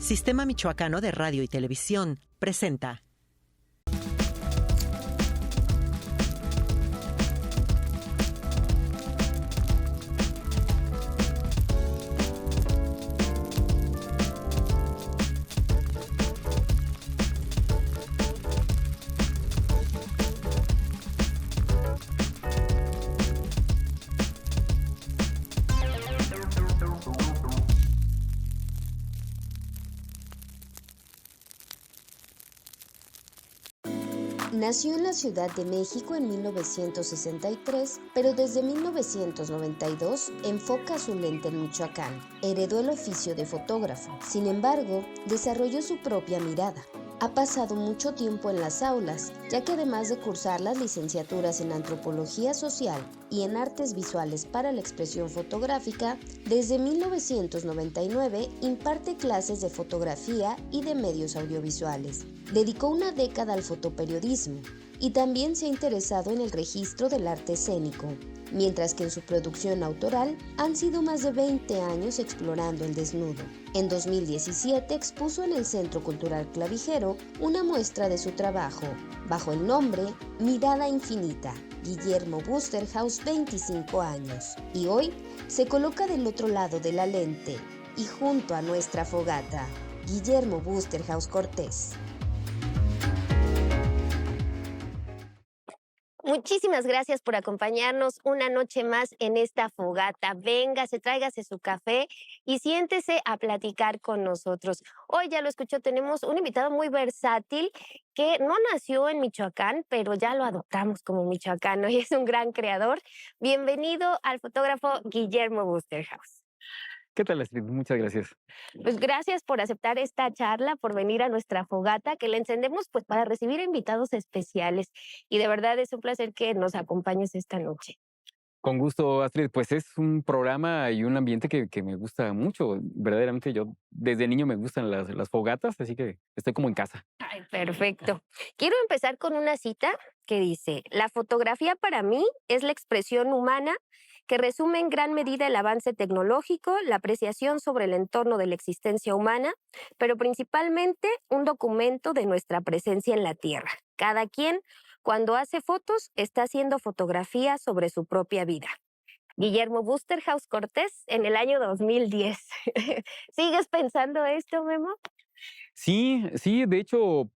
Sistema Michoacano de Radio y Televisión presenta. Nació en la Ciudad de México en 1963, pero desde 1992 enfoca su lente en Michoacán. Heredó el oficio de fotógrafo, sin embargo, desarrolló su propia mirada. Ha pasado mucho tiempo en las aulas, ya que además de cursar las licenciaturas en Antropología Social y en Artes Visuales para la Expresión Fotográfica, desde 1999 imparte clases de fotografía y de medios audiovisuales. Dedicó una década al fotoperiodismo y también se ha interesado en el registro del arte escénico, mientras que en su producción autoral han sido más de 20 años explorando el desnudo. En 2017 expuso en el Centro Cultural Clavijero una muestra de su trabajo, bajo el nombre Mirada Infinita, Guillermo Busterhaus, 25 años, y hoy se coloca del otro lado de la lente y junto a nuestra fogata. Guillermo Busterhaus Cortés. Muchísimas gracias por acompañarnos una noche más en esta fogata. Véngase, tráigase su café y siéntese a platicar con nosotros. Hoy ya lo escuchó, tenemos un invitado muy versátil que no nació en Michoacán, pero ya lo adoptamos como michoacano y es un gran creador. Bienvenido al fotógrafo Guillermo Busterhaus. ¿Qué tal, Astrid? Muchas gracias. Pues gracias por aceptar esta charla, por venir a nuestra fogata, que la encendemos pues para recibir invitados especiales. Y de verdad es un placer que nos acompañes esta noche. Con gusto, Astrid. Pues es un programa y un ambiente que me gusta mucho. Verdaderamente yo desde niño me gustan las fogatas, así que estoy como en casa. Ay, perfecto. Quiero empezar con una cita que dice: la fotografía para mí es la expresión humana que resume en gran medida el avance tecnológico, la apreciación sobre el entorno de la existencia humana, pero principalmente un documento de nuestra presencia en la Tierra. Cada quien, cuando hace fotos, está haciendo fotografía sobre su propia vida. Guillermo Busterhaus Cortés, en el año 2010. ¿Sigues pensando esto, Memo? Sí, de hecho,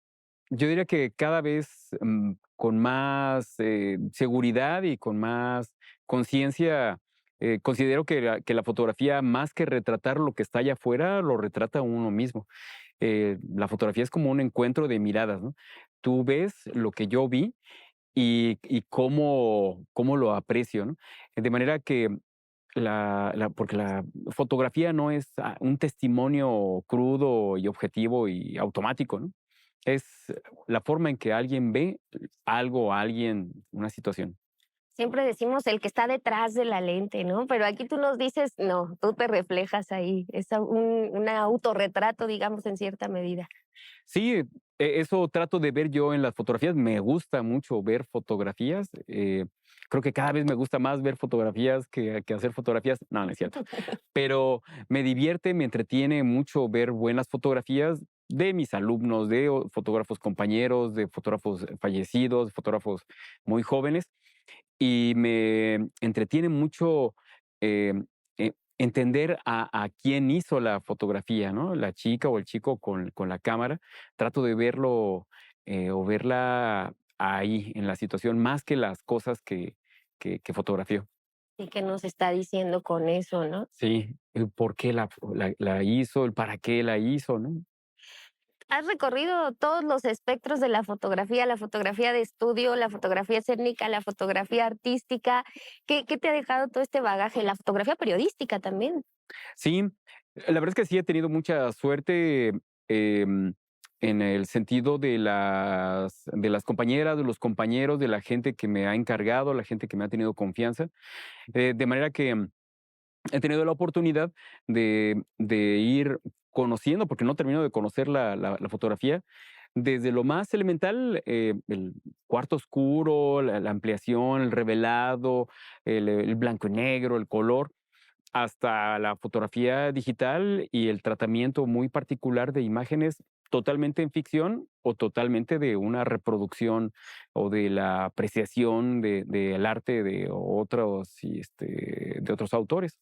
yo diría que cada vez con más seguridad y con más conciencia, considero que la fotografía, más que retratar lo que está allá afuera, lo retrata uno mismo. La fotografía es como un encuentro de miradas, ¿no? Tú ves lo que yo vi y cómo lo aprecio, ¿no? De manera que porque la fotografía no es un testimonio crudo y objetivo y automático, ¿no? Es la forma en que alguien ve algo, a alguien, una situación. Siempre decimos el que está detrás de la lente, ¿no? Pero aquí tú nos dices, no, tú te reflejas ahí. Es un autorretrato, digamos, en cierta medida. Sí, eso trato de ver yo en las fotografías. Me gusta mucho ver fotografías. Creo que cada vez me gusta más ver fotografías que hacer fotografías. No, no es cierto. Pero me divierte, me entretiene mucho ver buenas fotografías de mis alumnos, de fotógrafos compañeros, de fotógrafos fallecidos, fotógrafos muy jóvenes. Y me entretiene mucho eh, entender a quién hizo la fotografía, ¿no? La chica o el chico con la cámara. Trato de verlo o verla ahí, en la situación, más que las cosas que fotografió. ¿Y qué nos está diciendo con eso, no? Sí, el por qué la hizo, el para qué la hizo, ¿no? Has recorrido todos los espectros de la fotografía de estudio, la fotografía escénica, la fotografía artística. ¿Qué te ha dejado todo este bagaje? La fotografía periodística también. Sí, la verdad es que sí he tenido mucha suerte en el sentido de las compañeras, de los compañeros, de la gente que me ha encargado, la gente que me ha tenido confianza. De manera que he tenido la oportunidad de ir conociendo, porque no termino de conocer la fotografía, desde lo más elemental, el cuarto oscuro, la ampliación, el revelado, el blanco y negro, el color, hasta la fotografía digital y el tratamiento muy particular de imágenes totalmente en ficción o totalmente de una reproducción o de la apreciación del arte de otros, de otros autores.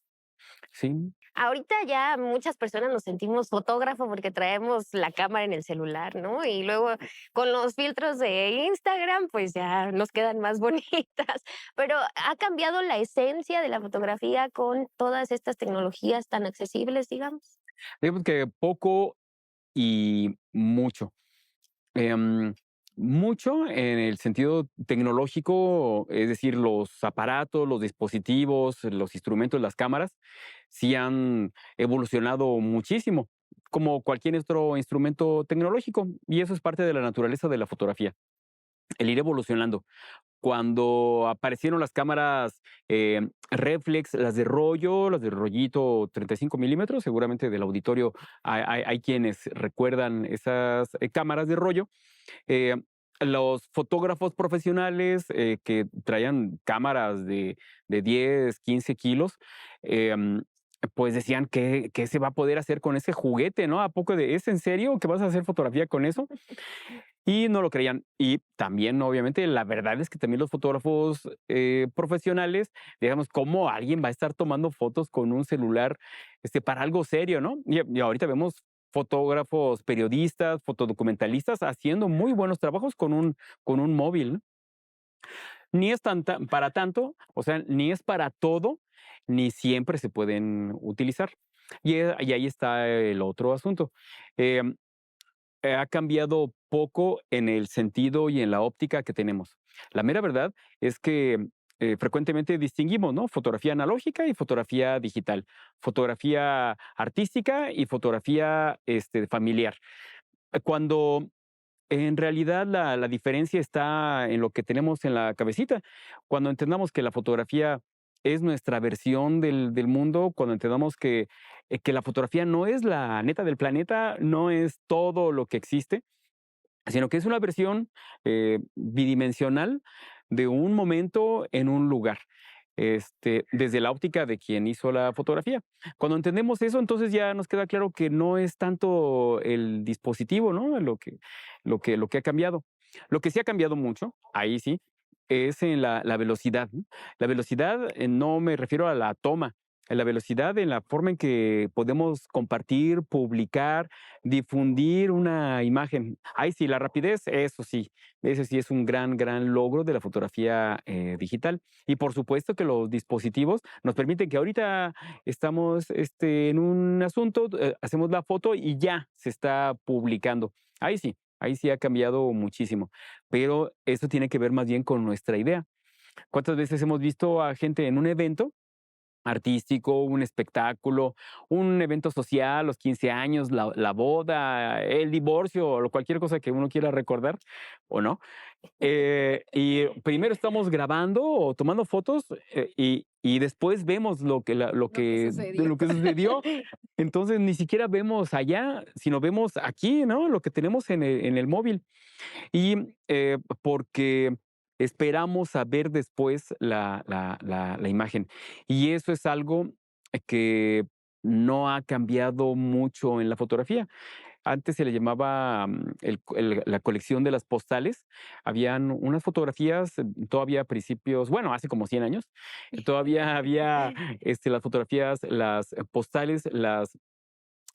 Sí. Ahorita ya muchas personas nos sentimos fotógrafo porque traemos la cámara en el celular, ¿no? Y luego con los filtros de Instagram, pues ya nos quedan más bonitas. Pero ¿ha cambiado la esencia de la fotografía con todas estas tecnologías tan accesibles, digamos? Digamos que poco y mucho. Em, Mucho en el sentido tecnológico, es decir, los aparatos, los dispositivos, los instrumentos, las cámaras, sí han evolucionado muchísimo, como cualquier otro instrumento tecnológico, y eso es parte de la naturaleza de la fotografía, el ir evolucionando. Cuando aparecieron las cámaras reflex, las de rollito 35 milímetros, seguramente del auditorio hay quienes recuerdan esas cámaras de rollo. eh, los fotógrafos profesionales que traían cámaras de 10, 15 kilos, em, pues decían que qué se va a poder hacer con ese juguete, ¿no? ¿A poco ¿es en serio que vas a hacer fotografía con eso? Y no lo creían. Y también, obviamente, la verdad es que también los fotógrafos profesionales, digamos, ¿cómo alguien va a estar tomando fotos con un celular para algo serio, ¿no? Y ahorita vemos fotógrafos, periodistas, fotodocumentalistas haciendo muy buenos trabajos con un móvil, ¿no? Ni es para tanto, o sea, ni es para todo, ni siempre se pueden utilizar. Y ahí está el otro asunto. Em, Ha cambiado poco en el sentido y en la óptica que tenemos. La mera verdad es que frecuentemente distinguimos, ¿no? Fotografía analógica y fotografía digital, fotografía artística y fotografía familiar. Cuando en realidad la diferencia está en lo que tenemos en la cabecita. Cuando entendamos que la fotografía es nuestra versión del mundo, cuando entendamos que la fotografía no es la neta del planeta, no es todo lo que existe, sino que es una versión bidimensional de un momento en un lugar, desde la óptica de quien hizo la fotografía. Cuando entendemos eso, entonces ya nos queda claro que no es tanto el dispositivo, ¿no? Lo que ha cambiado. Lo que sí ha cambiado mucho, ahí sí, es en la velocidad, ¿no? La velocidad, no me refiero a la toma, a la velocidad en la forma en que podemos compartir, publicar, difundir una imagen. Ahí sí, la rapidez, eso sí, ese sí es un gran, gran logro de la fotografía digital. Y por supuesto que los dispositivos nos permiten que ahorita estamos en un asunto, hacemos la foto y ya se está publicando. Ahí sí ha cambiado muchísimo. Pero eso tiene que ver más bien con nuestra idea. ¿Cuántas veces hemos visto a gente en un evento artístico, un espectáculo, un evento social, los 15 años, la boda, el divorcio o cualquier cosa que uno quiera recordar o no? Y primero estamos grabando o tomando fotos y después vemos lo que sucedió. Entonces ni siquiera vemos allá, sino vemos aquí, ¿no? Lo que tenemos en el móvil. Y porque esperamos a ver después la imagen. Y eso es algo que no ha cambiado mucho en la fotografía. Antes se le llamaba la colección de las postales. Habían unas fotografías, todavía a principios, bueno, hace como 100 años, todavía había las fotografías, las postales,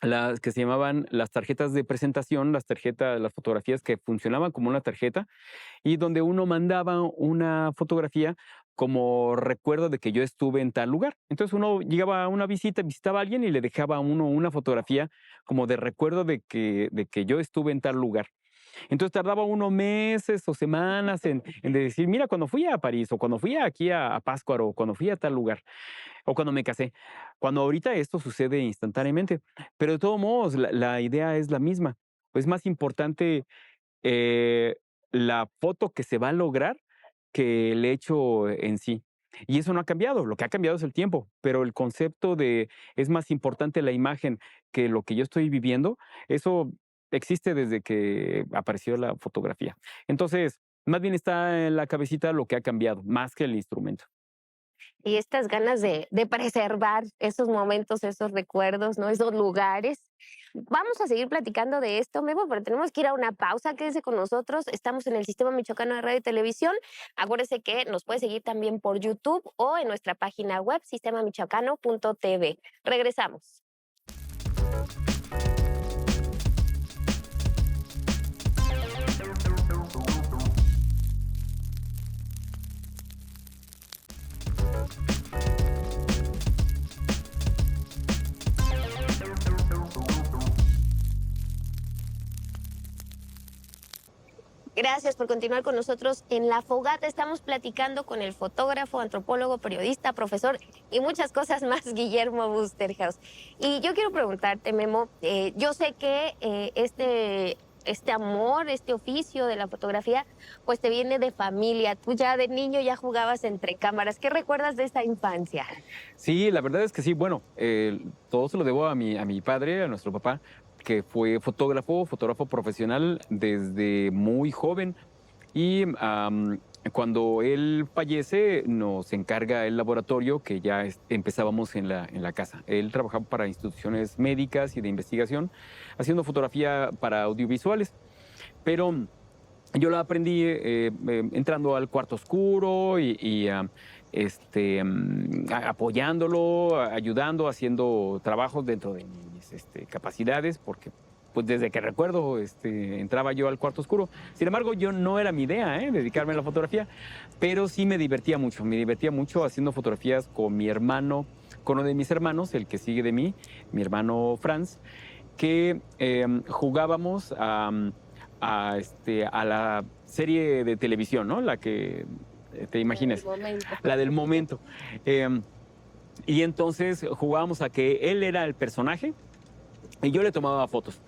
las que se llamaban las tarjetas de presentación, las fotografías que funcionaban como una tarjeta y donde uno mandaba una fotografía como recuerdo de que yo estuve en tal lugar. Entonces uno llegaba a una visita, visitaba a alguien y le dejaba a uno una fotografía como de recuerdo de que yo estuve en tal lugar. Entonces tardaba unos meses o semanas en decir, mira, cuando fui a París o cuando fui aquí a Pátzcuaro o cuando fui a tal lugar o cuando me casé. Cuando ahorita esto sucede instantáneamente. Pero de todos modos, la idea es la misma. Es más importante eh, la foto que se va a lograr que el hecho en sí. Y eso no ha cambiado, lo que ha cambiado es el tiempo, pero el concepto de es más importante la imagen que lo que yo estoy viviendo, eso existe desde que apareció la fotografía. Entonces, más bien está en la cabecita lo que ha cambiado, más que el instrumento. y estas ganas de preservar esos momentos, esos recuerdos, ¿no? Esos lugares. Vamos a seguir platicando de esto, Memo, pero tenemos que ir a una pausa. Quédese con nosotros. Estamos en el Sistema Michoacano de Radio y Televisión. Acuérdese que nos puede seguir también por YouTube o en nuestra página web, sistemamichoacano.tv. Regresamos. Gracias por continuar con nosotros en La Fogata. Estamos platicando con el fotógrafo, antropólogo, periodista, profesor y muchas cosas más, Guillermo Busterhaus. Y yo quiero preguntarte, Memo, yo sé que este amor, este oficio de la fotografía, pues te viene de familia. Tú ya de niño ya jugabas entre cámaras. ¿Qué recuerdas de esta infancia? Sí, la verdad es que sí. Bueno, todo se lo debo a mi padre, a nuestro papá, que fue fotógrafo profesional desde muy joven. Y cuando él fallece, nos encarga el laboratorio que ya empezábamos en la casa. Él trabajaba para instituciones médicas y de investigación, haciendo fotografía para audiovisuales. Pero yo la aprendí entrando al cuarto oscuro y apoyándolo, ayudando, haciendo trabajos dentro de mis capacidades, porque pues desde que recuerdo entraba yo al cuarto oscuro. Sin embargo, yo no era mi idea dedicarme a la fotografía, pero sí me divertía mucho haciendo fotografías con mi hermano, con uno de mis hermanos, el que sigue de mí, mi hermano Franz, que jugábamos a la serie de televisión, ¿no? La que te imagines, la del momento. Y entonces jugábamos a que él era el personaje y yo le tomaba fotos.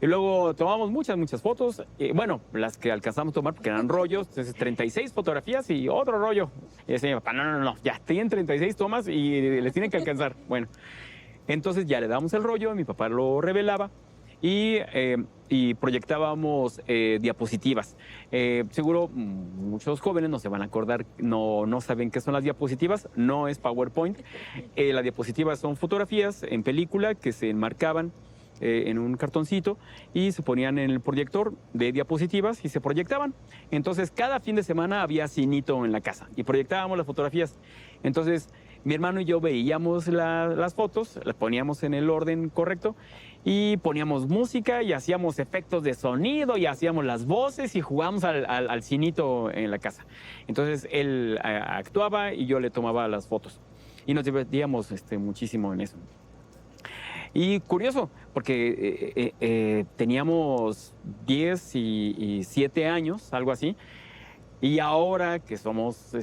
Y luego tomábamos muchas fotos, bueno, las que alcanzamos a tomar porque eran rollos, entonces 36 fotografías y otro rollo. Y decía mi papá, no, ya tienen 36 tomas y les tienen que alcanzar. Bueno, entonces ya le dábamos el rollo, mi papá lo revelaba y proyectábamos diapositivas. Seguro muchos jóvenes no se van a acordar, no saben qué son las diapositivas, no es PowerPoint. Las diapositivas son fotografías en película que se enmarcaban en un cartoncito y se ponían en el proyector de diapositivas y se proyectaban. Entonces cada fin de semana había cinito en la casa y proyectábamos las fotografías. Entonces mi hermano y yo veíamos las fotos, las poníamos en el orden correcto y poníamos música y hacíamos efectos de sonido y hacíamos las voces y jugábamos al cinito en la casa. Entonces él actuaba y yo le tomaba las fotos y nos divertíamos muchísimo en eso. Y curioso, porque teníamos 10 y 7 años, algo así, y ahora que somos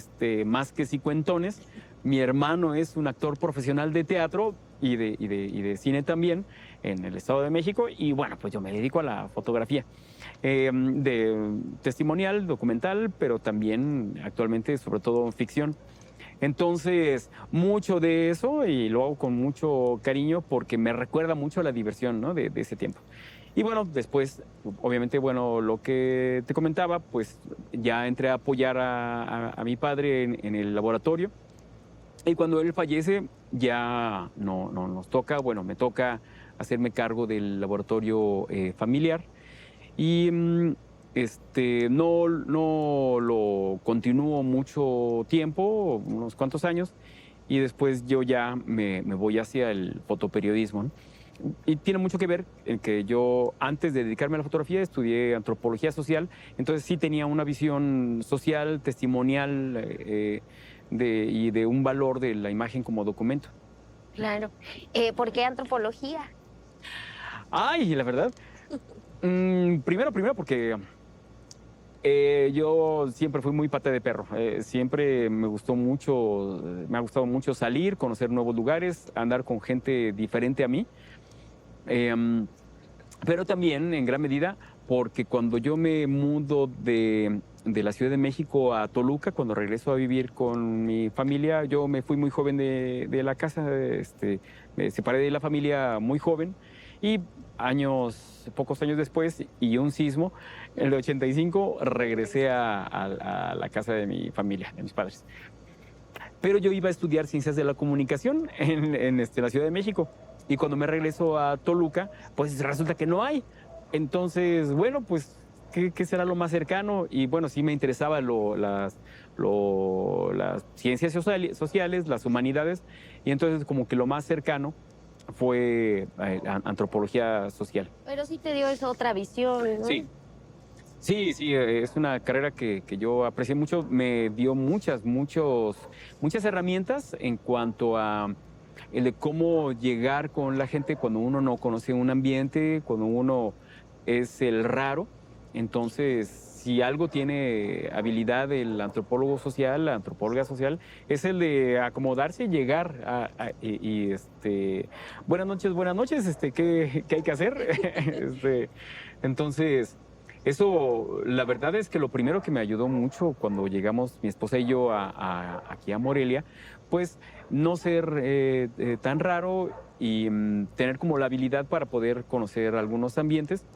más que cincuentones, mi hermano es un actor profesional de teatro y de cine también en el Estado de México, y bueno, pues yo me dedico a la fotografía de testimonial, documental, pero también actualmente sobre todo ficción. Entonces, mucho de eso, y lo hago con mucho cariño porque me recuerda mucho a la diversión, ¿no? de ese tiempo. Y bueno, después, obviamente, bueno, lo que te comentaba, pues ya entré a apoyar a mi padre en el laboratorio. Y cuando él fallece, ya no nos toca, bueno, me toca hacerme cargo del laboratorio familiar. Y no lo continúo mucho tiempo, unos cuantos años, y después yo ya me voy hacia el fotoperiodismo, ¿no? Y tiene mucho que ver en que yo, antes de dedicarme a la fotografía, estudié antropología social, entonces sí tenía una visión social, testimonial y de un valor de la imagen como documento. Claro. ¿Por qué antropología? Ay, la verdad, primero porque yo siempre fui muy pata de perro. Siempre me ha gustado mucho salir, conocer nuevos lugares, andar con gente diferente a mí. Pero también, en gran medida, porque cuando yo me mudo de la Ciudad de México a Toluca, cuando regreso a vivir con mi familia, yo me fui muy joven de la casa, me separé de la familia muy joven, y pocos años después, y un sismo, en el 85, regresé a la casa de mi familia, de mis padres. pero yo iba a estudiar ciencias de la comunicación en la Ciudad de México. Y cuando me regreso a Toluca, pues resulta que no hay. Entonces, bueno, pues, ¿qué será lo más cercano? Y bueno, sí me interesaba las ciencias sociales, las humanidades, y entonces como que lo más cercano fue antropología social. Pero sí te dio esa otra visión, ¿no? Sí. Sí, sí, es una carrera que yo aprecié mucho. Me dio muchas herramientas en cuanto a el de cómo llegar con la gente cuando uno no conoce un ambiente, cuando uno es el raro. Entonces, si algo tiene habilidad el antropólogo social, la antropóloga social, es el de acomodarse y llegar buenas noches, ¿qué hay que hacer? Entonces, eso, la verdad es que lo primero que me ayudó mucho cuando llegamos mi esposa y yo aquí a Morelia, pues no ser tan raro y tener como la habilidad para poder conocer algunos ambientes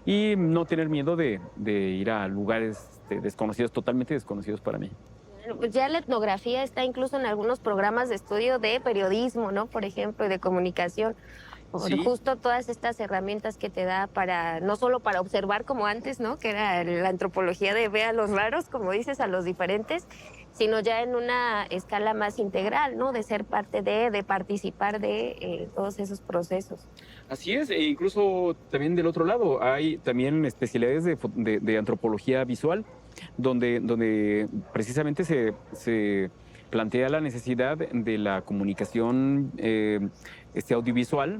y no tener miedo de ir a lugares desconocidos, totalmente desconocidos para mí. Bueno, pues ya la etnografía está incluso en algunos programas de estudio de periodismo, ¿no? Por ejemplo, y de comunicación. Por Sí. justo todas estas herramientas que te da para, no solo para observar como antes, ¿no? Que era la antropología de ver a los raros, como dices, a los diferentes, sino ya en una escala más integral, ¿no? De ser parte de participar de todos esos procesos. Así es, e incluso también del otro lado hay también especialidades de antropología visual, donde precisamente se plantea la necesidad de la comunicación audiovisual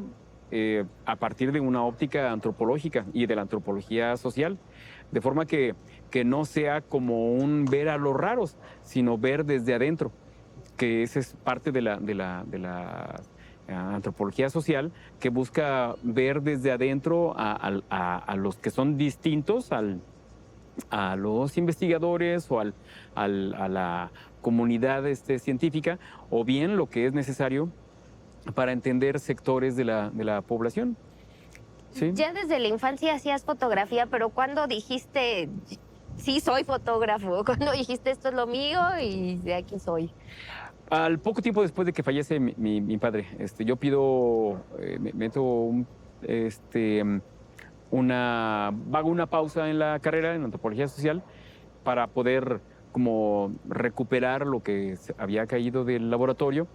a partir de una óptica antropológica y de la antropología social, de forma que no sea como un ver a los raros, sino ver desde adentro, que esa es parte de la antropología social, que busca ver desde adentro a los que son distintos a los investigadores o a la comunidad científica, o bien lo que es necesario para entender sectores de la población. ¿Sí? Ya desde la infancia hacías fotografía, pero ¿cuándo dijiste, sí, soy fotógrafo? ¿Cuándo dijiste, esto es lo mío y de aquí soy? Al poco tiempo después de que fallece mi padre, yo pido, meto hago una pausa en la carrera en antropología social para poder como recuperar lo que había caído del laboratorio.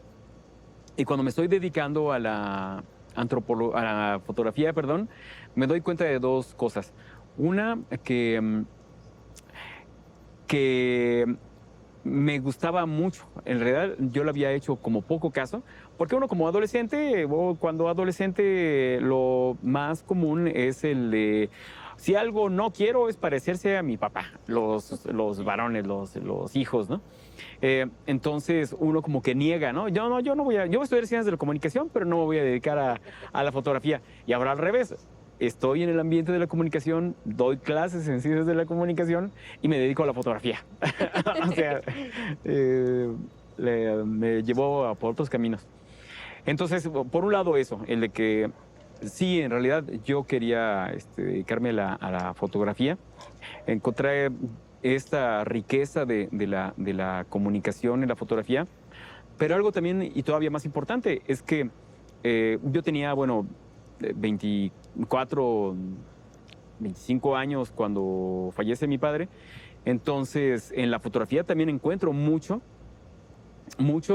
Y cuando me estoy dedicando a la fotografía, perdón, me doy cuenta de dos cosas. Una, que me gustaba mucho. En realidad, yo lo había hecho como poco caso, porque uno como adolescente, o cuando adolescente, lo más común es el de, si algo no quiero es parecerse a mi papá, los varones, los hijos, ¿no? Entonces uno como que niega, ¿no? Yo no voy a estudiar ciencias de la comunicación, pero no me voy a dedicar a la fotografía. Y ahora al revés. Estoy en el ambiente de la comunicación, doy clases en ciencias de la comunicación y me dedico a la fotografía. O sea, me llevó por otros caminos. Entonces, por un lado eso, el de que sí, en realidad yo quería dedicarme a la fotografía. Encontré esta riqueza de la comunicación en la fotografía, pero algo también, y todavía más importante, es que yo tenía, 24, 25 años cuando fallece mi padre. Entonces, en la fotografía también encuentro mucho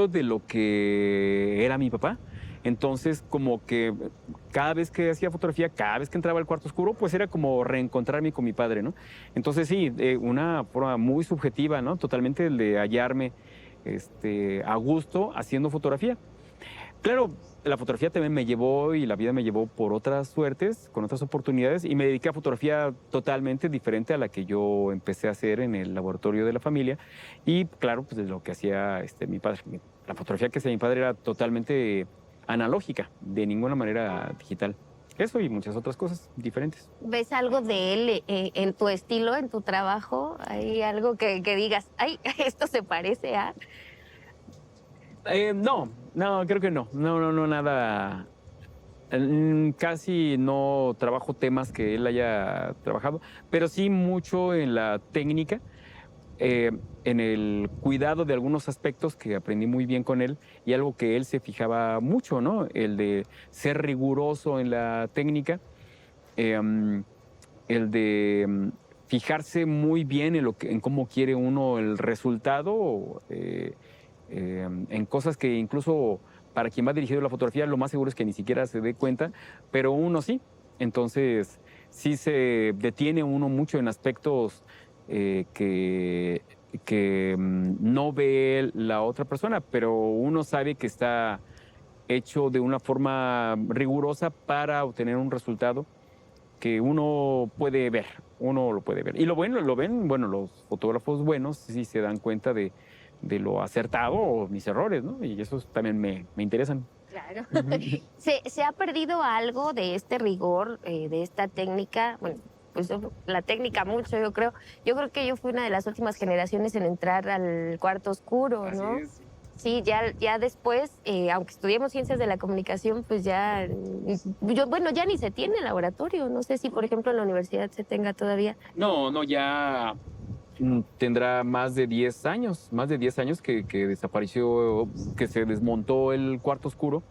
de lo que era mi papá. Entonces, como que cada vez que hacía fotografía, cada vez que entraba al cuarto oscuro, pues era como reencontrarme con mi padre, ¿no? Entonces, sí, una forma muy subjetiva, ¿no? Totalmente el de hallarme a gusto haciendo fotografía. Claro, la fotografía también me llevó y la vida me llevó por otras suertes, con otras oportunidades, y me dediqué a fotografía totalmente diferente a la que yo empecé a hacer en el laboratorio de la familia. Y claro, pues de lo que hacía mi padre. La fotografía que hacía mi padre era totalmente analógica, de ninguna manera digital. Eso y muchas otras cosas diferentes. ¿Ves algo de él en tu estilo, en tu trabajo? ¿Hay algo que digas, ay, esto se parece a...? No, creo que no. No, nada. Casi no trabajo temas que él haya trabajado, pero sí mucho en la técnica. en el cuidado de algunos aspectos que aprendí muy bien con él y algo que él se fijaba mucho, ¿no? El de ser riguroso en la técnica, el de fijarse muy bien en cómo quiere uno el resultado, en cosas que incluso para quien va dirigido la fotografía lo más seguro es que ni siquiera se dé cuenta, pero uno sí. Entonces sí se detiene uno mucho en aspectos que no ve la otra persona, pero uno sabe que está hecho de una forma rigurosa para obtener un resultado que uno puede ver, uno lo puede ver. Y lo bueno, lo ven, bueno, los fotógrafos buenos sí se dan cuenta de lo acertado o mis errores, ¿no? Y esos también me interesan. Claro. Ujú. ¿Se ha perdido algo de este rigor, de esta técnica? Bueno, pues la técnica mucho, yo creo. Yo creo que yo fui una de las últimas generaciones en entrar al cuarto oscuro, Así ¿no? es. Sí, ya después, aunque estudiemos ciencias de la comunicación, pues ya, bueno, ya ni se tiene laboratorio. No sé si, por ejemplo, en la universidad se tenga todavía. No, ya tendrá más de 10 años que desapareció, que se desmontó el cuarto oscuro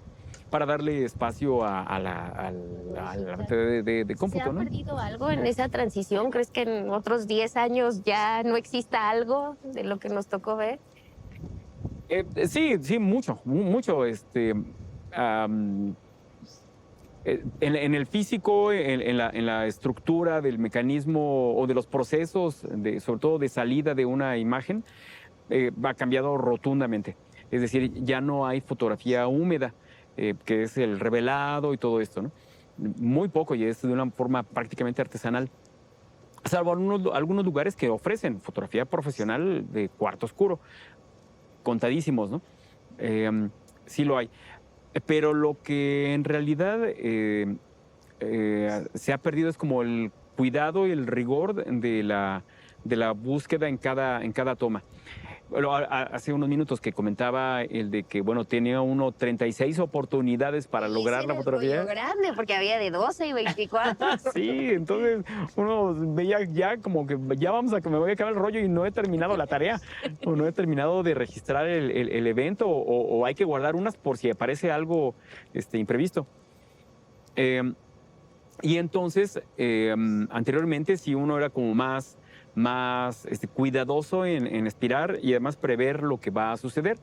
para darle espacio a la mente de ¿Se cómputo, ha ¿no? perdido algo en esa transición? ¿Crees que en otros 10 años ya no exista algo de lo que nos tocó ver? Sí, mucho, mucho. En el físico, en la estructura del mecanismo o de los procesos, sobre todo de salida de una imagen, ha cambiado rotundamente. Es decir, ya no hay fotografía húmeda, que es el revelado y todo esto, ¿no? Muy poco, y es de una forma prácticamente artesanal. Salvo algunos lugares que ofrecen fotografía profesional de cuarto oscuro, contadísimos, ¿no? Sí lo hay. Pero lo que en realidad se ha perdido es como el cuidado y el rigor de la búsqueda en cada toma. Bueno, hace unos minutos que comentaba el de que, bueno, tenía uno 36 oportunidades para Sí, lograr ese la era el rollo fotografía. grande, porque había de 12 y 24. Sí, entonces uno veía ya como que ya vamos a que me voy a acabar el rollo y no he terminado la tarea o no he terminado de registrar el evento o hay que guardar unas por si aparece algo imprevisto. Eh, y entonces, anteriormente, si uno era como más cuidadoso en aspirar y además prever lo que va a suceder.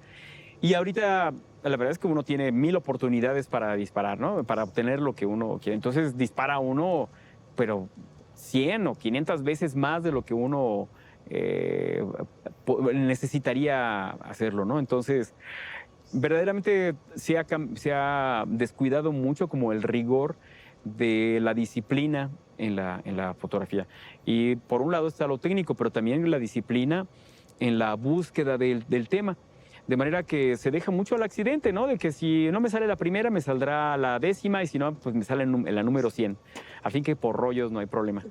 Y ahorita, la verdad es que uno tiene 1000 oportunidades para disparar, ¿no? Para obtener lo que uno quiere. Entonces, dispara uno, pero 100 o 500 veces más de lo que uno necesitaría hacerlo, ¿no? Entonces, verdaderamente se ha descuidado mucho como el rigor de la disciplina en la fotografía. Y por un lado está lo técnico, pero también la disciplina en la búsqueda del tema. De manera que se deja mucho al accidente, ¿no? De que si no me sale la primera, me saldrá la 10ª y si no, pues me sale en la número 100. A fin que por rollos no hay problema.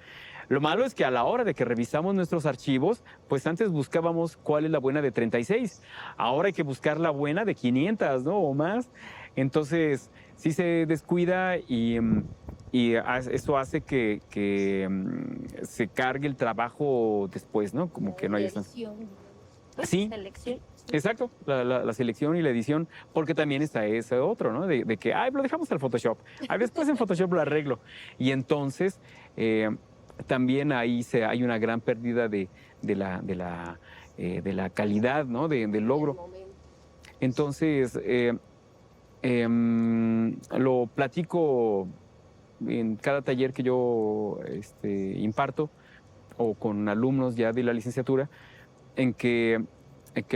Lo malo es que a la hora de que revisamos nuestros archivos, pues antes buscábamos cuál es la buena de 36. Ahora hay que buscar la buena de 500, ¿no? O más. Entonces, sí se descuida y eso hace que se cargue el trabajo después, ¿no? Como que no hay esa... Sí, Selección. exacto, la selección y la edición, porque también está ese otro, ¿no? De que, ay, lo dejamos al Photoshop, ay, después en Photoshop lo arreglo. Y entonces, también ahí hay una gran pérdida de la calidad, ¿no? Del logro. Entonces, lo platico en cada taller que yo imparto o con alumnos ya de la licenciatura, en que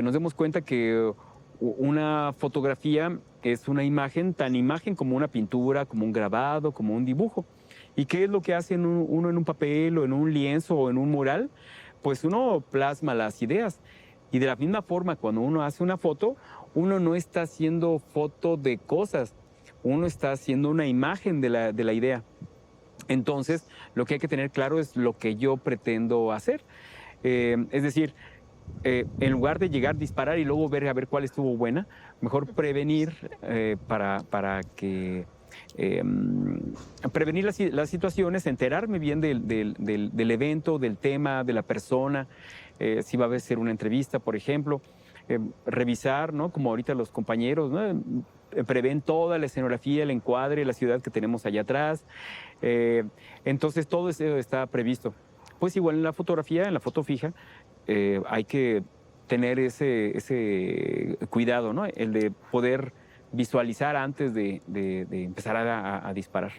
nos demos cuenta que una fotografía es una imagen, tan imagen como una pintura, como un grabado, como un dibujo. ¿Y qué es lo que hace uno en un papel o en un lienzo o en un mural? Pues uno plasma las ideas. Y de la misma forma, cuando uno hace una foto, uno no está haciendo foto de cosas, uno está haciendo una imagen de la idea. Entonces, lo que hay que tener claro es lo que yo pretendo hacer. Es decir, en lugar de llegar, disparar y luego ver a ver cuál estuvo buena, mejor prevenir para que prevenir las situaciones, enterarme bien del evento, del tema, de la persona, si va a ser una entrevista, por ejemplo, revisar, ¿no? Como ahorita los compañeros, ¿no? Prevén toda la escenografía, el encuadre, la ciudad que tenemos allá atrás. Eh, entonces, todo eso está previsto. Pues igual en la fotografía, en la foto fija, hay que tener ese cuidado, ¿no? El de poder visualizar antes de empezar a disparar.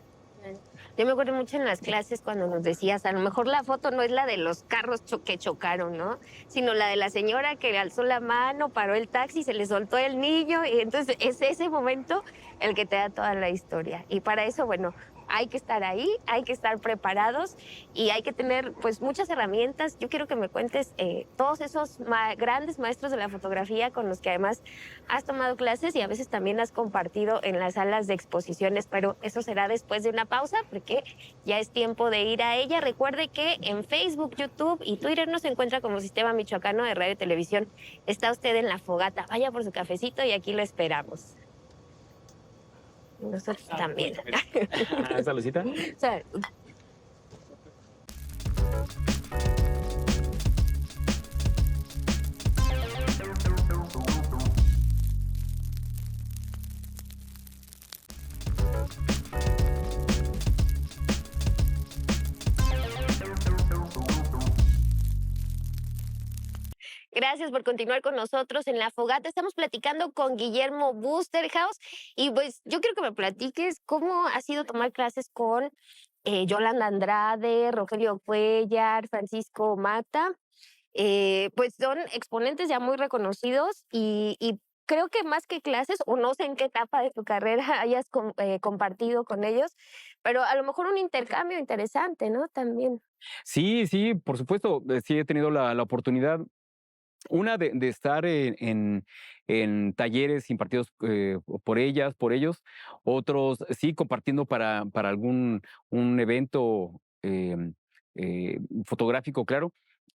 Yo me acuerdo mucho en las clases cuando nos decías, a lo mejor la foto no es la de los carros que chocaron, ¿no? Sino la de la señora que alzó la mano, paró el taxi, se le soltó el niño, y entonces es ese momento el que te da toda la historia. Y para eso, bueno, hay que estar ahí, hay que estar preparados y hay que tener pues muchas herramientas. Yo quiero que me cuentes todos esos grandes maestros de la fotografía con los que además has tomado clases y a veces también has compartido en las salas de exposiciones, pero eso será después de una pausa porque ya es tiempo de ir a ella. Recuerde que en Facebook, YouTube y Twitter nos encuentra como Sistema Michoacano de Radio y Televisión. Está usted en la fogata, vaya por su cafecito y aquí lo esperamos. Nosotros también. ¿Saludcita? Gracias por continuar con nosotros en La Fogata. Estamos platicando con Guillermo Busterhaus y pues yo quiero que me platiques cómo ha sido tomar clases con Yolanda Andrade, Rogelio Cuellar, Francisco Mata. Pues son exponentes ya muy reconocidos y creo que más que clases, o no sé en qué etapa de tu carrera hayas compartido con ellos, pero a lo mejor un intercambio interesante, ¿no? También. Sí, sí, por supuesto. Sí he tenido la oportunidad. Una de estar en talleres impartidos por ellas, por ellos, otros sí compartiendo para un evento fotográfico, claro,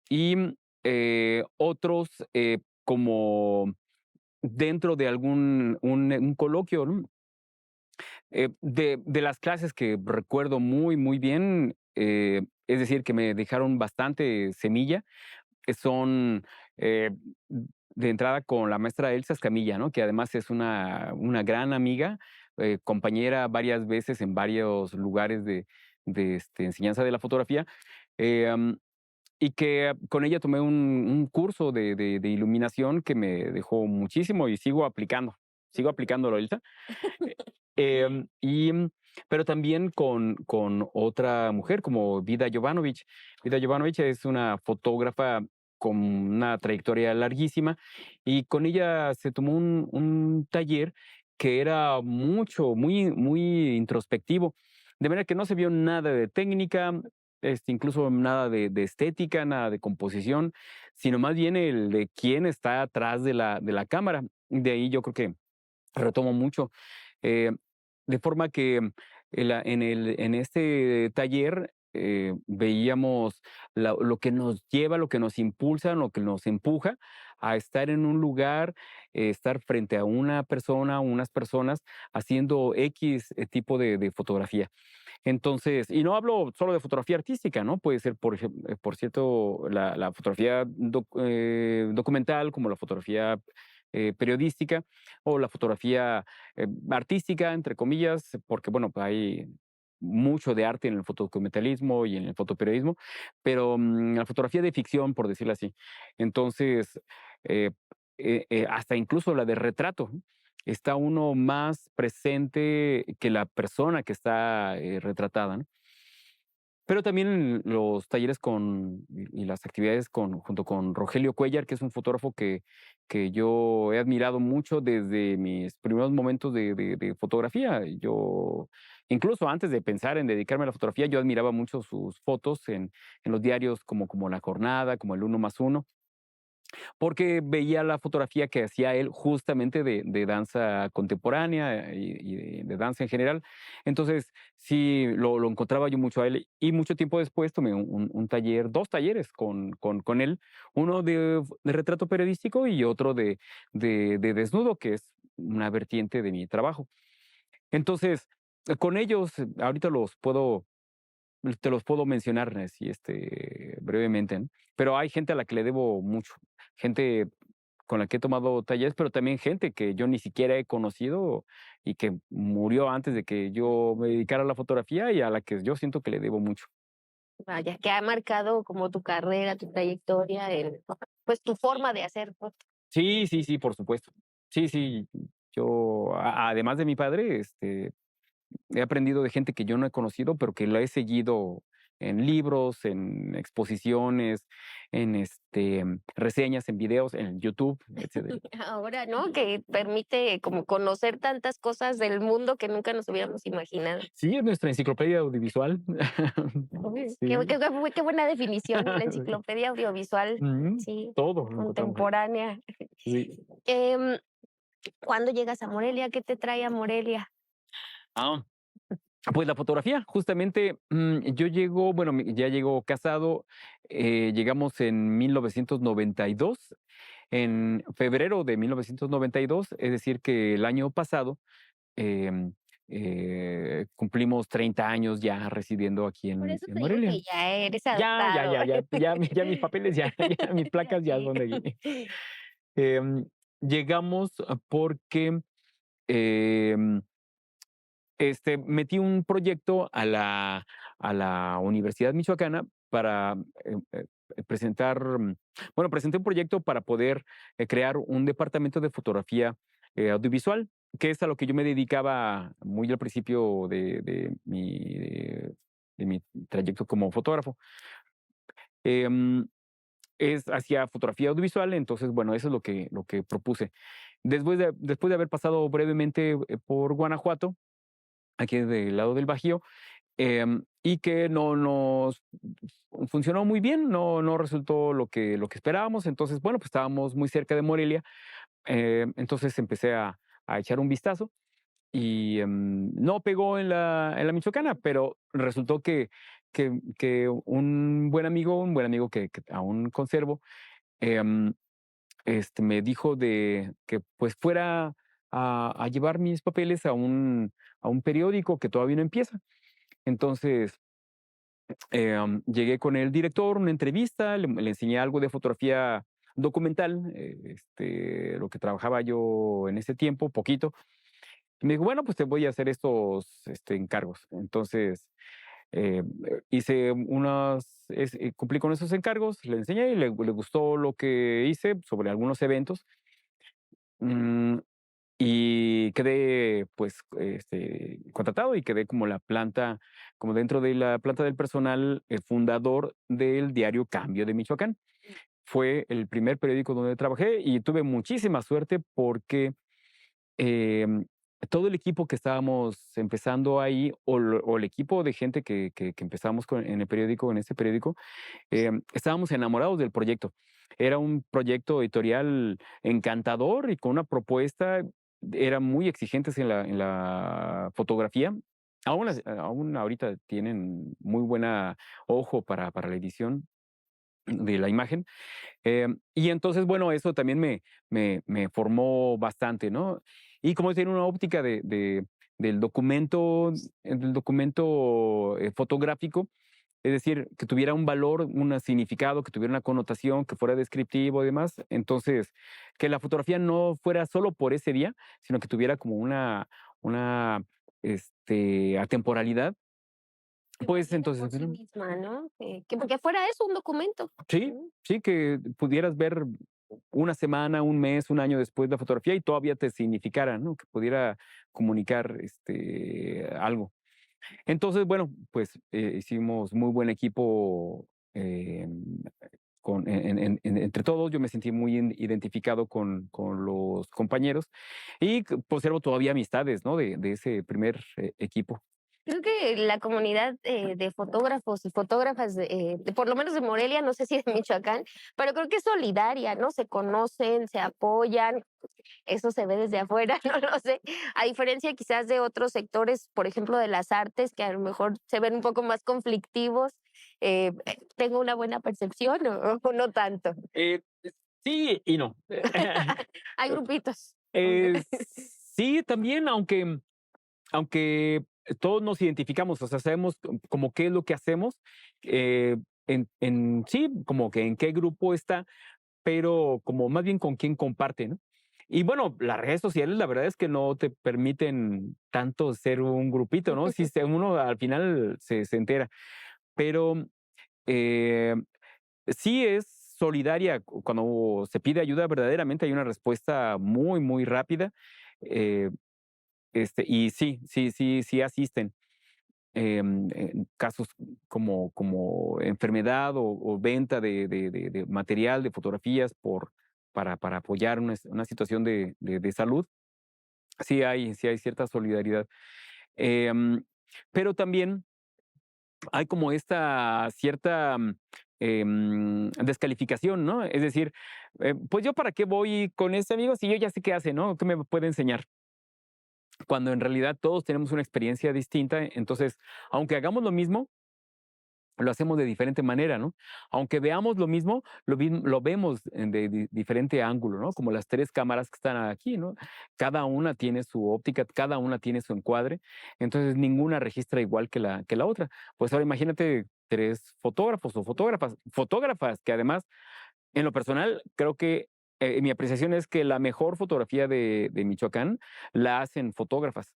y otros como dentro de un coloquio, ¿no? De las clases que recuerdo muy bien, es decir, que me dejaron bastante semilla, son eh, de entrada con la maestra Elsa Escamilla, ¿no? Que además es una gran amiga, compañera varias veces en varios lugares de enseñanza de la fotografía, y que con ella tomé un curso de iluminación que me dejó muchísimo y sigo aplicándolo, Elsa. Pero también con otra mujer como Vida Jovanovic. Vida Jovanovic es una fotógrafa con una trayectoria larguísima y con ella se tomó un taller que era muy introspectivo, de manera que no se vio nada de técnica, incluso nada de estética, nada de composición, sino más bien el de quién está atrás de la cámara. De ahí yo creo que retomo mucho. Eh, de forma que en este taller veíamos lo que nos lleva, lo que nos impulsa, lo que nos empuja a estar en un lugar, estar frente a una persona, unas personas, haciendo X tipo de fotografía. Entonces, y no hablo solo de fotografía artística, ¿no? Puede ser, por cierto, la fotografía documental, como la fotografía periodística o la fotografía artística, entre comillas, porque, bueno, pues hay mucho de arte en el fotodocumentalismo y en el fotoperiodismo, pero la fotografía de ficción, por decirlo así. Entonces, eh, hasta incluso la de retrato, ¿no? Está uno más presente que la persona que está retratada, ¿no? Pero también los talleres y las actividades junto con Rogelio Cuellar, que es un fotógrafo que yo he admirado mucho desde mis primeros momentos de fotografía. Yo, incluso antes de pensar en dedicarme a la fotografía, yo admiraba mucho sus fotos en los diarios como La Jornada, como El Uno más Uno, porque veía la fotografía que hacía él justamente de danza contemporánea y de danza en general. Entonces, sí, lo encontraba yo mucho a él y mucho tiempo después tomé un taller, 2 talleres con él, uno de retrato periodístico y otro de desnudo, que es una vertiente de mi trabajo. Entonces, Con ellos, ahorita te los puedo mencionar así, brevemente, ¿no? Pero hay gente a la que le debo mucho, gente con la que he tomado talleres, pero también gente que yo ni siquiera he conocido y que murió antes de que yo me dedicara a la fotografía y a la que yo siento que le debo mucho. Vaya, que ha marcado como tu carrera, tu trayectoria, pues tu forma de hacer foto. Sí, sí, sí, por supuesto. Sí, sí, yo, además de mi padre, he aprendido de gente que yo no he conocido, pero que la he seguido en libros, en exposiciones, en reseñas, en videos, en YouTube, etcétera. Ahora, ¿no? Que permite como conocer tantas cosas del mundo que nunca nos hubiéramos imaginado. Sí, es nuestra enciclopedia audiovisual. Uy, qué, Sí. qué buena definición, la enciclopedia audiovisual, Ujú, sí, todo lo encontramos ahí. contemporánea. Sí. Em, ¿Cuándo llegas a Morelia? ¿Qué te trae a Morelia? Ah, pues la fotografía, justamente, yo llego, bueno, ya llego casado, llegamos en 1992, en febrero de 1992, es decir, que el año pasado em, cumplimos 30 años ya residiendo aquí Por en, eso en te digo Morelia. que ya eres Ya, ya, adoptado. ya, ya, ya mis papeles, ya, ya mis placas ya Sí. son de aquí. Em, Llegamos porque em, metí un proyecto a la Universidad Michoacana para presentar, presenté un proyecto para poder crear un departamento de fotografía audiovisual, que es a lo que yo me dedicaba muy al principio de mi trayecto como fotógrafo. Em, Hacía fotografía audiovisual, entonces, bueno, eso es lo que propuse. Después de haber pasado brevemente por Guanajuato, aquí del lado del Bajío, y que no nos funcionó muy bien, no resultó lo que esperábamos. Entonces, bueno, pues estábamos muy cerca de Morelia, entonces empecé a echar un vistazo y no pegó en en la Michoacana, pero resultó que un buen amigo que aún conservo, em, me dijo de que pues fuera a llevar mis papeles a un periódico que todavía no empieza. Entonces, llegué con el director, una entrevista, le enseñé algo de fotografía documental, lo que trabajaba yo en ese tiempo, poquito. Y me dijo, bueno, pues te voy a hacer estos encargos. Entonces, cumplí con esos encargos, le enseñé y le gustó lo que hice sobre algunos eventos. Mm, y quedé, pues, contratado y quedé como como dentro de la planta del personal, fundador del diario Cambio de Michoacán. Fue el primer periódico donde trabajé y tuve muchísima suerte porque em, todo el equipo que estábamos empezando ahí, o el equipo de gente que empezamos en el periódico, en este periódico, estábamos enamorados del proyecto. Era un proyecto editorial encantador y con una propuesta, eran muy exigentes en la fotografía. Aún ahorita tienen muy buena ojo para la edición de la imagen. Y entonces, bueno, eso también me formó bastante, ¿no? Y como tiene una óptica del documento fotográfico, es decir, que tuviera un valor, un significado, que tuviera una connotación, que fuera descriptivo y demás. Entonces, que la fotografía no fuera solo por ese día, sino que tuviera como una atemporalidad. Que Pues valiera entonces, por sí misma, ¿no? Que porque fuera eso un documento. sí, Mm. sí, que pudieras ver una semana, un mes, un año después la fotografía y todavía te significara, ¿no? Que pudiera comunicar algo. Entonces, bueno, pues hicimos muy buen equipo entre todos. Yo me sentí muy identificado con los compañeros y conservo todavía amistades, ¿no? De ese primer equipo. Creo que la comunidad de fotógrafos y fotógrafas, por lo menos de Morelia, no sé si de Michoacán, pero creo que es solidaria, ¿no? Se conocen, se apoyan, eso se ve desde afuera, no lo sé. A diferencia quizás de otros sectores, por ejemplo, de las artes, que a lo mejor se ven un poco más conflictivos. ¿Tengo una buena percepción o no tanto? Eh, sí y no. Hay grupitos. Eh, sí, también, aunque todos nos identificamos, o sea, sabemos como qué es lo que hacemos, sí, como que en qué grupo está, pero como más bien con quién comparte, ¿no? Y bueno, las redes sociales, la verdad es que no te permiten tanto ser un grupito, ¿no? Sí, uno al final se entera, pero eh, sí es solidaria cuando se pide ayuda, verdaderamente hay una respuesta muy, muy rápida. eh, y sí asisten. En casos como enfermedad o venta de material, de fotografías para apoyar una situación de salud, sí hay cierta solidaridad. Em, pero también hay como esta cierta descalificación, ¿no? Es decir, pues yo para qué voy con este amigo si yo ya sé qué hace, ¿no? ¿Qué me puede enseñar? Cuando en realidad todos tenemos una experiencia distinta, entonces, aunque hagamos lo mismo, lo hacemos de diferente manera, ¿no? Aunque veamos lo mismo, lo vemos de diferente ángulo, ¿no? Como las 3 cámaras que están aquí, ¿no? Cada una tiene su óptica, cada una tiene su encuadre, entonces ninguna registra igual que la otra. Pues ahora imagínate 3 fotógrafos o fotógrafas que además, en lo personal, creo que, mi apreciación es que la mejor fotografía de Michoacán la hacen fotógrafas.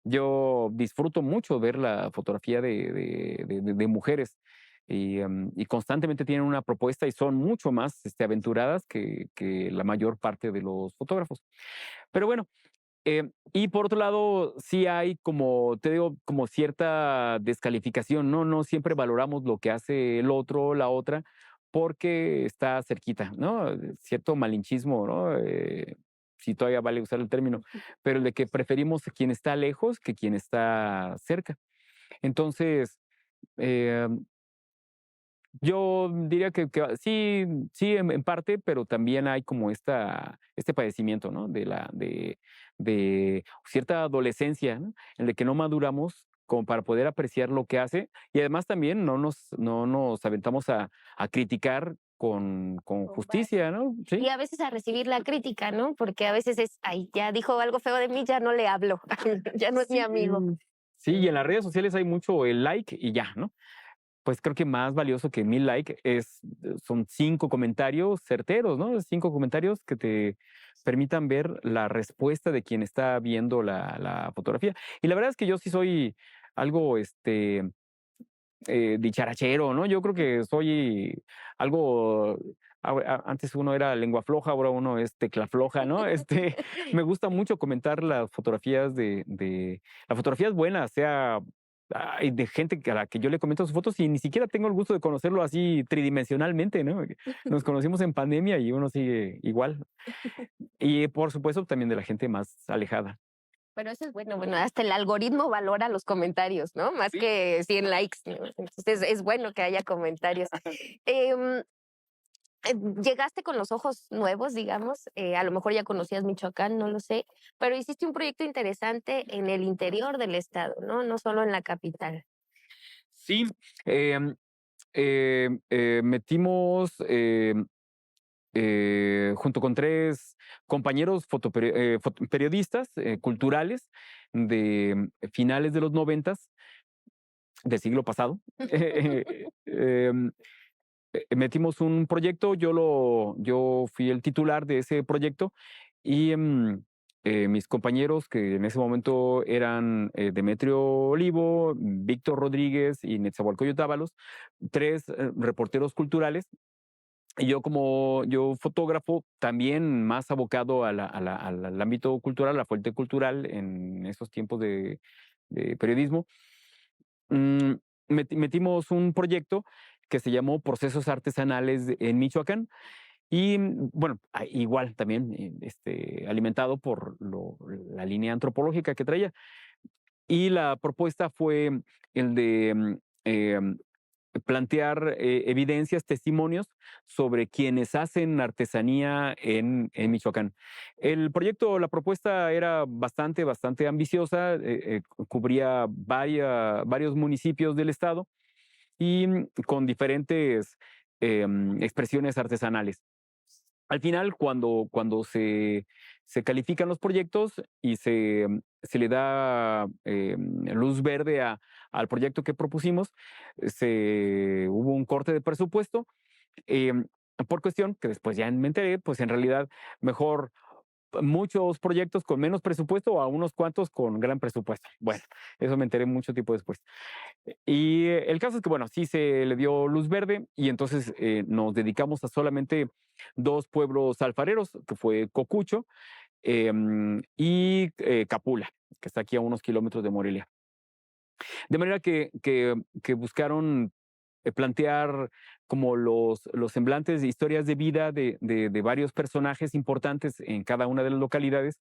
Yo disfruto mucho ver la fotografía de mujeres y constantemente tienen una propuesta y son mucho más aventuradas que la mayor parte de los fotógrafos. Pero bueno, y por otro lado, sí hay como, te digo, como cierta descalificación, ¿no? No siempre valoramos lo que hace el otro, la otra, porque está cerquita, ¿no? Cierto malinchismo, ¿no? Si todavía vale usar el término, pero el de que preferimos a quien está lejos que quien está cerca. Entonces, eh, yo diría que sí, en parte, pero también hay como este padecimiento, ¿no? De cierta adolescencia, ¿no? En el que no maduramos como para poder apreciar lo que hace y además también no nos aventamos a criticar con Con base. justicia, ¿no? Y Sí. a veces a recibir la crítica, ¿no? Porque a veces es, ay, ya dijo algo feo de mí, ya no le hablo, ya no es mi Sí. amigo. Sí, y en las redes sociales hay mucho el like y ya, ¿no? Pues creo que más valioso que 1000 likes son 5 comentarios certeros, ¿no? 5 comentarios que te permitan ver la respuesta de quien está viendo la fotografía. Y la verdad es que yo sí soy algo, dicharachero, ¿no? Yo creo que soy algo, antes uno era lengua floja, ahora uno es tecla floja, ¿no? Me gusta mucho comentar las fotografías las fotografías buenas, sea de gente a la que yo le comento sus fotos y ni siquiera tengo el gusto de conocerlo así tridimensionalmente, ¿no? Nos conocimos en pandemia y uno sigue igual. Y por supuesto también de la gente más alejada. Pero eso es bueno, bueno, hasta el algoritmo valora los comentarios, ¿no? Más Sí. que 100 likes, ¿no? Entonces es bueno que haya comentarios. Em, Llegaste con los ojos nuevos, digamos, a lo mejor ya conocías Michoacán, no lo sé, pero hiciste un proyecto interesante en el interior del estado, ¿no? No solo en la capital. Sí, em, metimos junto con 3 compañeros periodistas culturales de finales de los 90 del siglo pasado. Em, Metimos un proyecto, yo fui el titular de ese proyecto y mis compañeros, que en ese momento eran Demetrio Olivo, Víctor Rodríguez y Netzahualcóyotl Dávalos, 3 reporteros culturales y yo fotógrafo, también más abocado al ámbito cultural, a la fuente cultural en esos tiempos de periodismo. mm, Metimos un proyecto que se llamó Procesos Artesanales en Michoacán y, bueno, igual también alimentado por la línea antropológica que traía. Y la propuesta fue el de plantear evidencias, testimonios sobre quienes hacen artesanía en Michoacán. La propuesta era bastante ambiciosa, cubría varios municipios del estado y con diferentes expresiones artesanales. Al final, cuando se califican los proyectos y luz verde al proyecto que propusimos, hubo un corte de presupuesto, em, por cuestión que después ya me enteré, pues en realidad mejor muchos proyectos con menos presupuesto a unos cuantos con gran presupuesto. Bueno, eso me enteré mucho tiempo después. Y el caso es que, bueno, sí se le dio luz verde y entonces nos dedicamos a solamente dos pueblos alfareros, que fue Cocucho y Capula, que está aquí a unos kilómetros de Morelia. De manera que buscaron plantear como los semblantes de historias de vida de varios personajes importantes en cada una de las localidades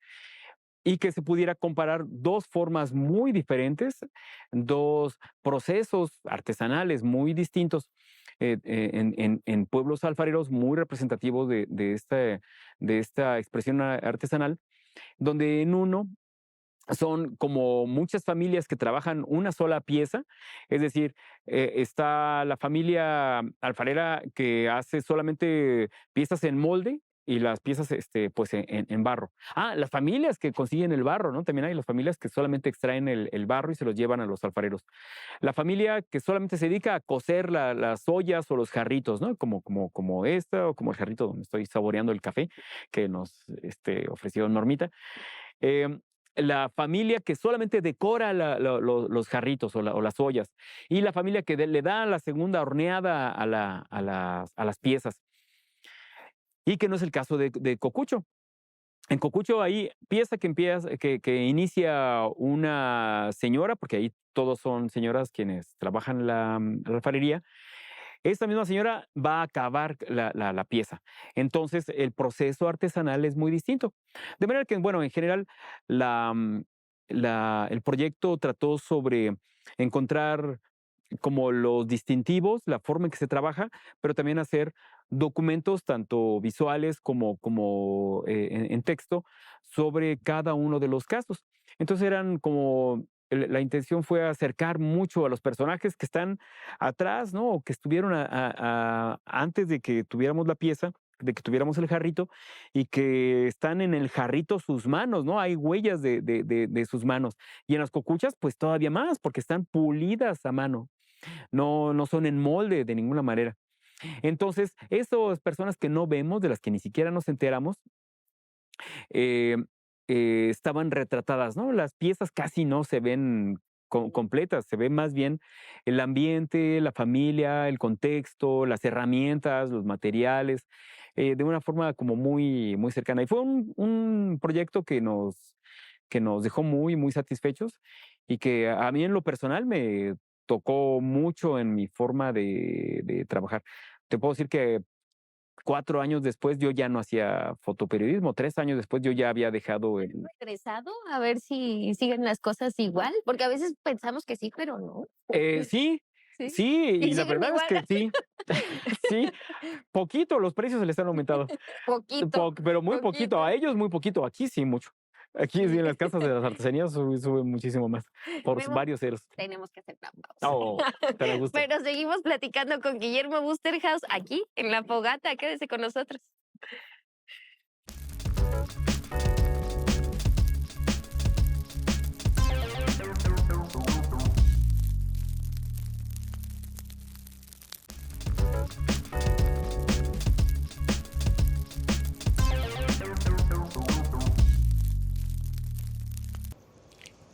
y que se pudiera comparar dos formas muy diferentes, dos procesos artesanales muy distintos en pueblos alfareros muy representativos de esta expresión artesanal, donde en uno son como muchas familias que trabajan una sola pieza, es decir, está la familia alfarera que hace solamente piezas en molde y las piezas pues en barro. Ah, las familias que consiguen el barro, ¿no? También hay las familias que solamente extraen el barro y se los llevan a los alfareros. La familia que solamente se dedica a coser las ollas o los jarritos, ¿no? Como esta o como el jarrito donde estoy saboreando el café que nos ofreció Normita. Em, la familia que solamente decora los jarritos o las ollas y la familia que le da la segunda horneada a las piezas. Y que no es el caso de Cocucho. En Cocucho hay pieza que inicia una señora, porque ahí todos son señoras quienes trabajan la alfarería. Esta misma señora va a acabar la pieza. Entonces, el proceso artesanal es muy distinto. De manera que, bueno, en general, el proyecto trató sobre encontrar como los distintivos, la forma en que se trabaja, pero también hacer documentos tanto visuales como en texto sobre cada uno de los casos. Entonces eran como, la intención fue acercar mucho a los personajes que están atrás, ¿no? O que estuvieron antes de que tuviéramos la pieza, de que tuviéramos el jarrito, y que están en el jarrito sus manos, ¿no? Hay huellas de sus manos. Y en las cocuchas, pues todavía más, porque están pulidas a mano. No son en molde de ninguna manera. Entonces, esas personas que no vemos, de las que ni siquiera nos enteramos, eh, estaban retratadas, ¿no? Las piezas casi no se ven completas, se ve más bien el ambiente, la familia, el contexto, las herramientas, los materiales, de una forma como muy, muy cercana. Y fue un proyecto que nos dejó muy, muy satisfechos y que a mí en lo personal me tocó mucho en mi forma de trabajar. Te puedo decir que 4 años después yo ya no hacía fotoperiodismo, 3 años después yo ya había dejado el... ¿Regresado? A ver si siguen las cosas igual, porque a veces pensamos que sí, pero no. Sí, Sí. sí, Y y la siguen verdad es igual. que sí, sí, poquito, los precios se les han aumentado, Poquito. pero muy poquito, Poquito. a ellos muy poquito, aquí sí mucho. Aquí sí, Sí. en las casas de las artesanías sube muchísimo más, por Memo, varios ceros. tenemos que hacer una pausa. Oh, tan a gusto. Pero seguimos platicando con Guillermo Busterhaus aquí en La Fogata. Quédese con nosotros.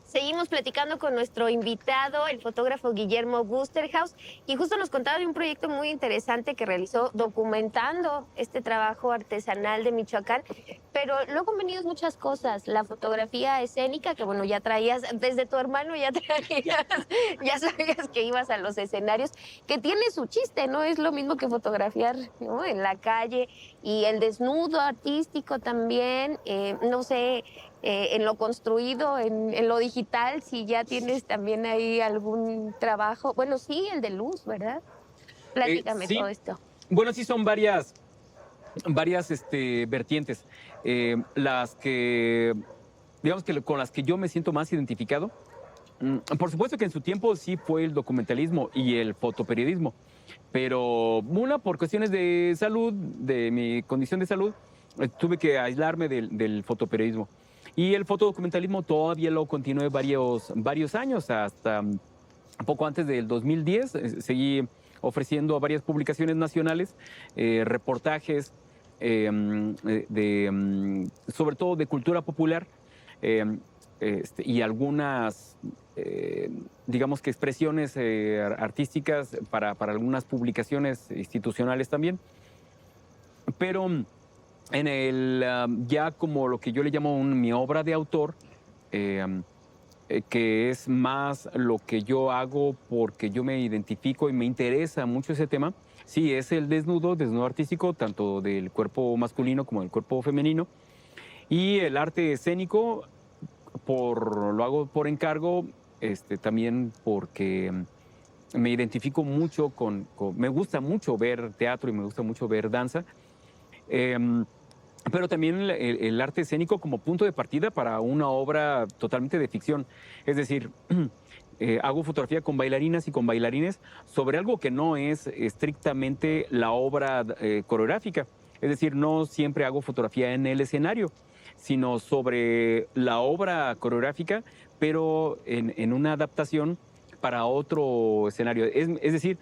Seguimos platicando con nuestro invitado, el fotógrafo Guillermo Busterhaus, y justo nos contaba de un proyecto muy interesante que realizó documentando este trabajo artesanal de Michoacán, pero luego han venido muchas cosas, la fotografía escénica, que bueno, ya traías, desde tu hermano ya traías, ya sabías que ibas a los escenarios, que tiene su chiste, no es lo mismo que fotografiar, ¿no?, en la calle, y el desnudo artístico también, no sé, en lo construido, en lo digital, si ya tienes también ahí algún trabajo. Bueno, sí, el de luz, ¿verdad? Platícame Sí, todo esto. bueno, sí son varias vertientes. Las que, digamos que con las que yo me siento más identificado. Por supuesto que en su tiempo sí fue el documentalismo y el fotoperiodismo, pero una por cuestiones de salud, de mi condición de salud, tuve que aislarme del fotoperiodismo. Y el fotodocumentalismo todavía lo continué varios años, hasta poco antes del 2010. Seguí ofreciendo varias publicaciones nacionales, reportajes sobre todo de cultura popular, y algunas, digamos que expresiones artísticas para algunas publicaciones institucionales también. Pero ya como lo que yo le llamo mi obra de autor, que es más lo que yo hago porque yo me identifico y me interesa mucho ese tema. Sí, es el desnudo artístico, tanto del cuerpo masculino como del cuerpo femenino. Y el arte escénico, lo hago por encargo, también porque me identifico mucho me gusta mucho ver teatro y me gusta mucho ver danza. Pero también el arte escénico como punto de partida para una obra totalmente de ficción. Es decir, hago fotografía con bailarinas y con bailarines sobre algo que no es estrictamente la obra coreográfica. Es decir, no siempre hago fotografía en el escenario, sino sobre la obra coreográfica, pero en una adaptación para otro escenario. Es decir,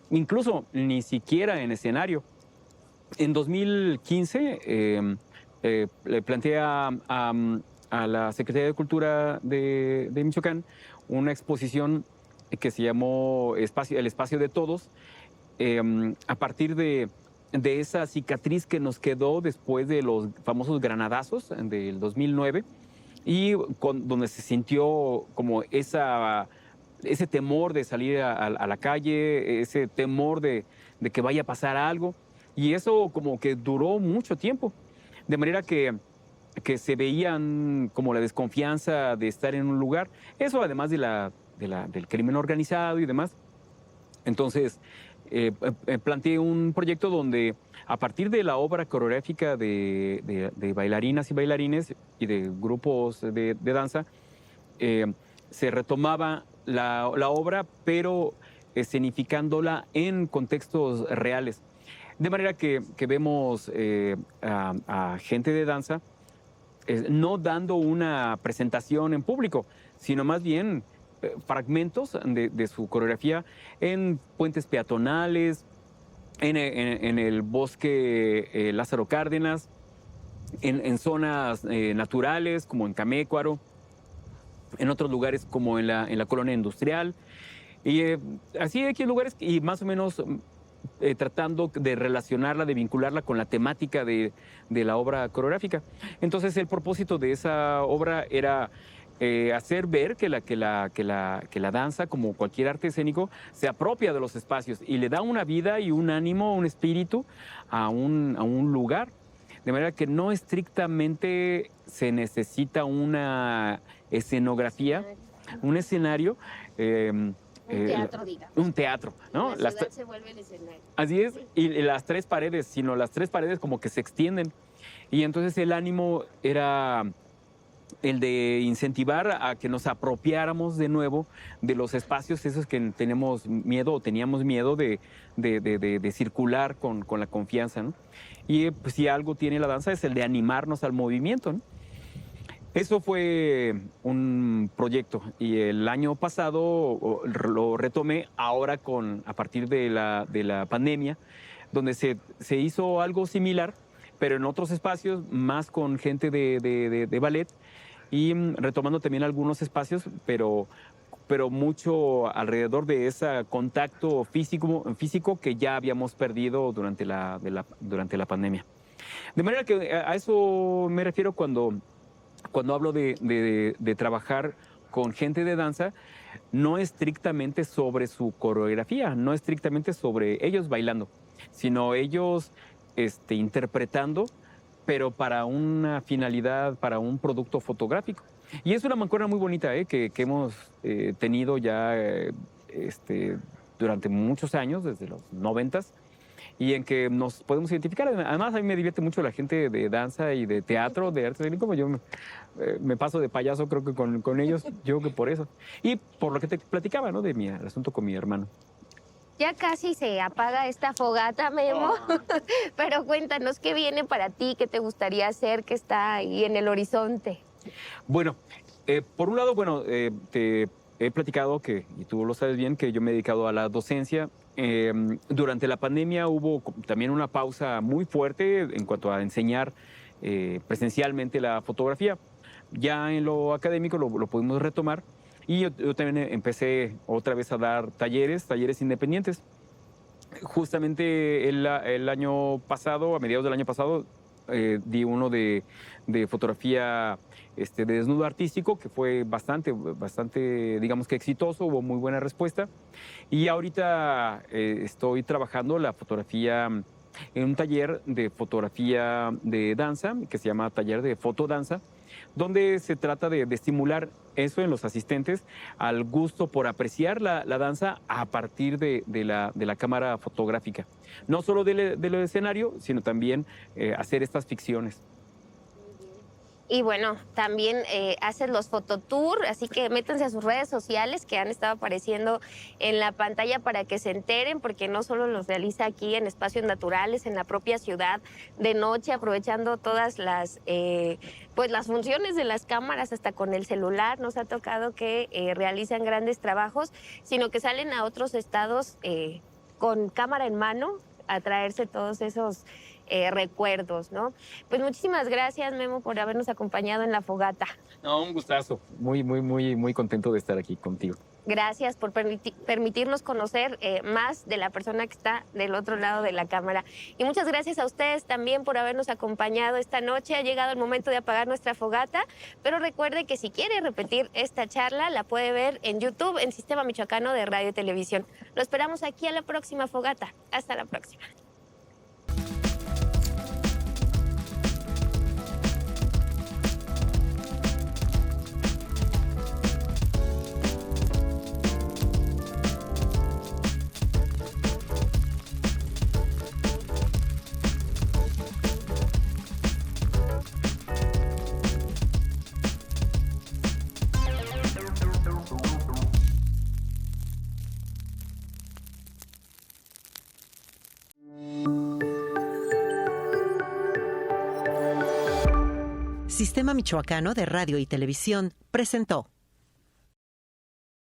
incluso ni siquiera en escenario. En 2015 le planteé a la Secretaría de Cultura de Michoacán una exposición que se llamó El Espacio de Todos, a partir de esa cicatriz que nos quedó después de los famosos granadazos del 2009, y donde se sintió como ese temor de salir a la calle, ese temor de que vaya a pasar algo. Y eso como que duró mucho tiempo, de manera que se veían como la desconfianza de estar en un lugar. Eso además del crimen organizado y demás. Entonces, planteé un proyecto donde, a partir de la obra coreográfica de bailarinas y bailarines y de grupos de danza, se retomaba la obra, pero escenificándola en contextos reales. De manera que vemos a gente de danza no dando una presentación en público, sino más bien fragmentos de su coreografía en puentes peatonales, en el bosque Lázaro Cárdenas, en zonas naturales como en Camécuaro, en otros lugares como en la colonia industrial. Y así aquí en lugares, y más o menos tratando de relacionarla, de vincularla con la temática de la obra coreográfica. Entonces el propósito de esa obra era hacer ver que la danza, como cualquier arte escénico, se apropia de los espacios y le da una vida y un ánimo, un espíritu a un lugar. De manera que no estrictamente se necesita una escenografía, un escenario. Un teatro, digamos. Un teatro, ¿no? La ciudad se vuelve el escenario. Así es, Sí. y las tres paredes como que se extienden. Y entonces el ánimo era el de incentivar a que nos apropiáramos de nuevo de los espacios esos que teníamos miedo de circular con la confianza, ¿no? Y pues, si algo tiene la danza es el de animarnos al movimiento, ¿no? Eso fue un proyecto, y el año pasado lo retomé ahora a partir de la pandemia, donde se hizo algo similar, pero en otros espacios, más con gente de ballet, y retomando también algunos espacios, pero mucho alrededor de ese contacto físico que ya habíamos perdido durante la pandemia. De manera que a eso me refiero cuando hablo de trabajar con gente de danza, no estrictamente sobre su coreografía, no estrictamente sobre ellos bailando, sino ellos interpretando, pero para una finalidad, para un producto fotográfico. Y es una mancuerna muy bonita que hemos tenido ya durante muchos años, desde los 90s, y en que nos podemos identificar. Además, a mí me divierte mucho la gente de danza y de teatro, de arte escénico, como yo me paso de payaso, creo que con ellos, yo creo que por eso. Y por lo que te platicaba, ¿no? De el asunto con mi hermano. Ya casi se apaga esta fogata, Memo, pero cuéntanos qué viene para ti, qué te gustaría hacer, qué está ahí en el horizonte. Bueno, por un lado, bueno, te he platicado y tú lo sabes bien, que yo me he dedicado a la docencia. Durante la pandemia hubo también una pausa muy fuerte en cuanto a enseñar presencialmente la fotografía. Ya en lo académico lo pudimos retomar y yo también empecé otra vez a dar talleres independientes. Justamente el año pasado, a mediados del año pasado, di uno de fotografía de desnudo artístico, que fue bastante, digamos que exitoso, hubo muy buena respuesta. Y ahorita estoy trabajando la fotografía en un taller de fotografía de danza, que se llama Taller de Fotodanza, donde se trata de estimular eso en los asistentes al gusto por apreciar la danza a partir de la cámara fotográfica. No solo del escenario, sino también hacer estas ficciones. Y bueno, también haces los fototour, así que métanse a sus redes sociales que han estado apareciendo en la pantalla para que se enteren, porque no solo los realiza aquí en espacios naturales, en la propia ciudad, de noche, aprovechando todas pues las funciones de las cámaras, hasta con el celular. Nos ha tocado que realizan grandes trabajos, sino que salen a otros estados con cámara en mano a traerse todos esos recuerdos, ¿no? Pues muchísimas gracias, Memo, por habernos acompañado en la fogata. No, un gustazo. Muy contento de estar aquí contigo. Gracias por permitirnos conocer más de la persona que está del otro lado de la cámara. Y muchas gracias a ustedes también por habernos acompañado esta noche. Ha llegado el momento de apagar nuestra fogata, pero recuerde que si quiere repetir esta charla, la puede ver en YouTube, en Sistema Michoacano de Radio y Televisión. Lo esperamos aquí a la próxima fogata. Hasta la próxima. Sistema Michoacano de Radio y Televisión presentó